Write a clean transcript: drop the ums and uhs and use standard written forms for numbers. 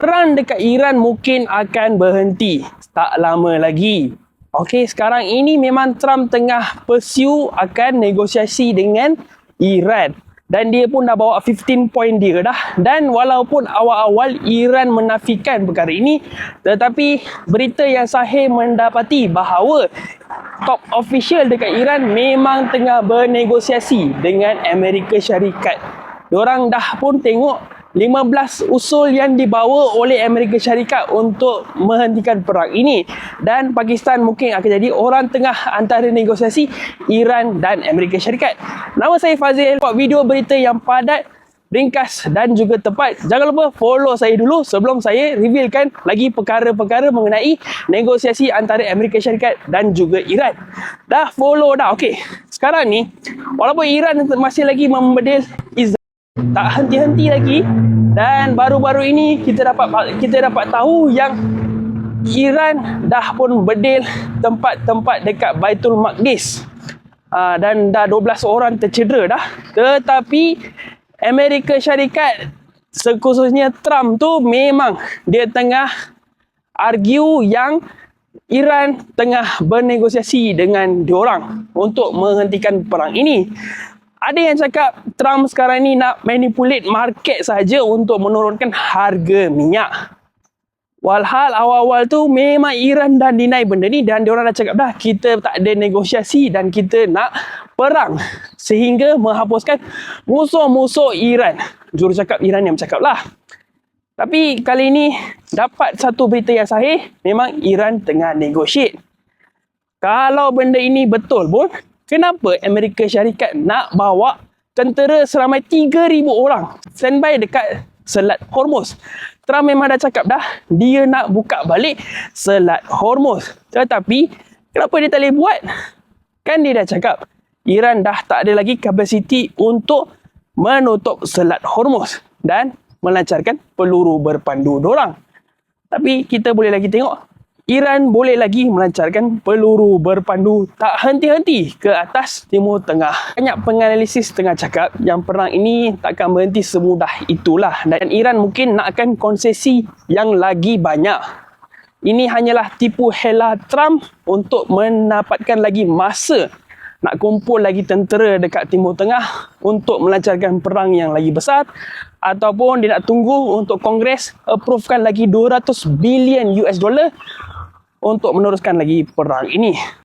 Perang dekat Iran mungkin akan berhenti tak lama lagi. Okey, sekarang ini memang Trump tengah pursue akan negosiasi dengan Iran. Dan dia pun dah bawa 15 point dia dah. Dan walaupun awal-awal Iran menafikan perkara ini, tetapi berita yang sahih mendapati bahawa top official dekat Iran memang tengah bernegosiasi dengan Amerika Syarikat. Diorang dah pun tengok 15 usul yang dibawa oleh Amerika Syarikat untuk menghentikan perang ini. Dan Pakistan mungkin akan jadi orang tengah antara negosiasi Iran dan Amerika Syarikat. Nama saya Fazil. Buat video berita yang padat, ringkas dan juga tepat. Jangan lupa follow saya dulu sebelum saya revealkan lagi perkara-perkara mengenai negosiasi antara Amerika Syarikat dan juga Iran. Dah follow dah. Okey. Sekarang ni, walaupun Iran masih lagi membedil Israel, tak henti-henti lagi, dan baru-baru ini kita dapat tahu yang Iran dah pun bedil tempat-tempat dekat Baitul Maqdis, dan dah 12 orang tercedera dah. Tetapi Amerika Syarikat, sekhususnya Trump tu, memang dia tengah argue yang Iran tengah bernegosiasi dengan diorang untuk menghentikan perang ini. Ada yang cakap Trump sekarang ni nak manipulate market saja untuk menurunkan harga minyak. Walhal awal-awal tu memang Iran dah deny benda ni, dan diorang dah cakap dah kita tak ada negosiasi dan kita nak perang sehingga menghapuskan musuh-musuh Iran. Jurucakap Iran yang bercakap lah. Tapi kali ini dapat satu berita yang sahih, memang Iran tengah negotiate. Kalau benda ini betul pun, kenapa Amerika Syarikat nak bawa tentera seramai 3,000 orang standby dekat Selat Hormuz? Trump memang dah cakap dah, dia nak buka balik Selat Hormuz. Tetapi, kenapa dia tak boleh buat? Kan dia dah cakap, Iran dah tak ada lagi kapasiti untuk menutup Selat Hormuz dan melancarkan peluru berpandu dorang. Tapi kita boleh lagi tengok, Iran boleh lagi melancarkan peluru berpandu tak henti-henti ke atas Timur Tengah. Banyak penganalisis tengah cakap yang perang ini takkan berhenti semudah itulah. Dan Iran mungkin nakkan konsesi yang lagi banyak. Ini hanyalah tipu hela Trump untuk mendapatkan lagi masa nak kumpul lagi tentera dekat Timur Tengah untuk melancarkan perang yang lagi besar, ataupun dia nak tunggu untuk Kongres approvekan lagi 200 bilion US dollar untuk meneruskan lagi perang ini.